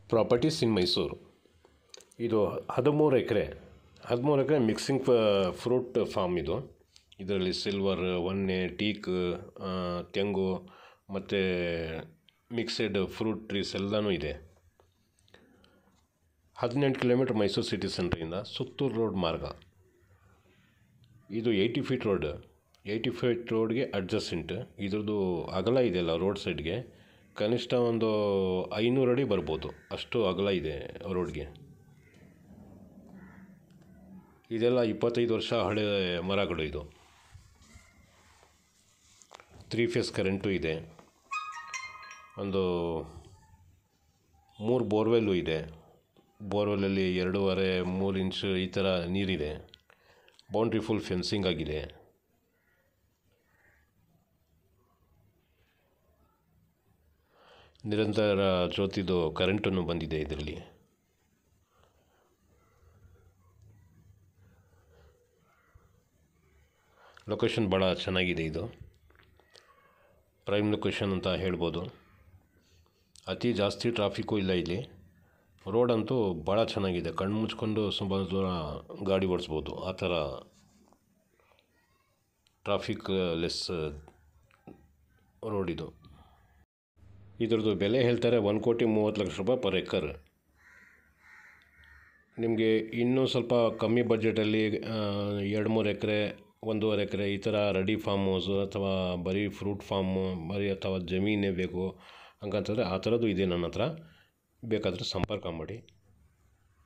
Properties ಇನ್ ಮೈಸೂರು. ಇದು 13 ಎಕರೆ mixing fruit form ಇದು. ಇದರಲ್ಲಿ ಸಿಲ್ವರ್, ಒನ್ನೆ, ಟೀಕ್, ತೆಂಗು ಮತ್ತು ಮಿಕ್ಸೆಡ್ ಫ್ರೂಟ್ ಟ್ರೀಸ್ ಎಲ್ಲನೂ ಇದೆ. 18 ಕಿಲೋಮೀಟ್ರ್ ಮೈಸೂರು ಸಿಟಿ ಸೆಂಟ್ರಿಂದ ಸುತ್ತೂರು ರೋಡ್ ಮಾರ್ಗ. ಇದು 80 ಫೀಟ್ ರೋಡ್. 80 ಫೀಟ್ ರೋಡ್ಗೆ ಅಡ್ಜಸೆಂಟ್. ಇದ್ರದ್ದು ಅಗಲ ಇದೆಯಲ್ಲ ರೋಡ್ ಸೈಡ್ಗೆ ಕನಿಷ್ಠ ಒಂದು 500 ಅಡಿ ಬರ್ಬೋದು, ಅಷ್ಟು ಅಗಲ ಇದೆ ರೋಡ್ಗೆ. ಇದೆಲ್ಲ 25 ವರ್ಷ ಹಳೆ ಮರಗಳು. ಇದು 3 ಫೇಸ್ ಕರೆಂಟು ಇದೆ. ಒಂದು 3 ಬೋರ್ವೆಲ್ಲು ಇದೆ. ಬೋರ್ವೆಲ್ಲಲ್ಲಿ 2.5-3 ಇಂಚ್ ಈ ಥರ ನೀರಿದೆ. ಬೌಂಡ್ರಿ ಫುಲ್ ಫೆನ್ಸಿಂಗ್ ಆಗಿದೆ. ನಿರಂತರ ಜ್ಯೋತಿದು ಕರೆಂಟನ್ನು ಬಂದಿದೆ ಇದರಲ್ಲಿ. ಲೊಕೇಶನ್ ಭಾಳ ಚೆನ್ನಾಗಿದೆ. ಇದು ಪ್ರೈಮ್ ಲೊಕೇಶನ್ ಅಂತ ಹೇಳ್ಬೋದು. ಅತಿ ಜಾಸ್ತಿ ಟ್ರಾಫಿಕ್ಕು ಇಲ್ಲ ಇಲ್ಲಿ. ರೋಡ್ ಅಂತೂ ಭಾಳ ಚೆನ್ನಾಗಿದೆ. ಕಣ್ಣು ಮುಚ್ಕೊಂಡು ಸುಮಾರು ದೂರ ಗಾಡಿ ಓಡಿಸ್ಬೋದು, ಆ ಥರ ಟ್ರಾಫಿಕ್ ಲೆಸ್ ರೋಡ್ ಇದು. ಇದ್ರದ್ದು ಬೆಲೆ ಹೇಳ್ತಾರೆ 1,30,00,000 ಪರ್ ಎಕರ್. ನಿಮಗೆ ಇನ್ನೂ ಸ್ವಲ್ಪ ಕಮ್ಮಿ ಬಡ್ಜೆಟಲ್ಲಿ 2-3 ಎಕರೆ, 1.5 ಎಕರೆ ಈ ಥರ ರೆಡಿ ಫಾರ್ಮ್ ಹೌಸು ಅಥವಾ ಬರೀ ಫ್ರೂಟ್ ಫಾರ್ಮು ಅಥವಾ ಜಮೀನೇ ಬೇಕು ಹಂಗಂತಂದರೆ ಆ ಥರದ್ದು ಇದೆ ನನ್ನ ಹತ್ರ. ಬೇಕಾದರೆ ಸಂಪರ್ಕ ಮಾಡಿ.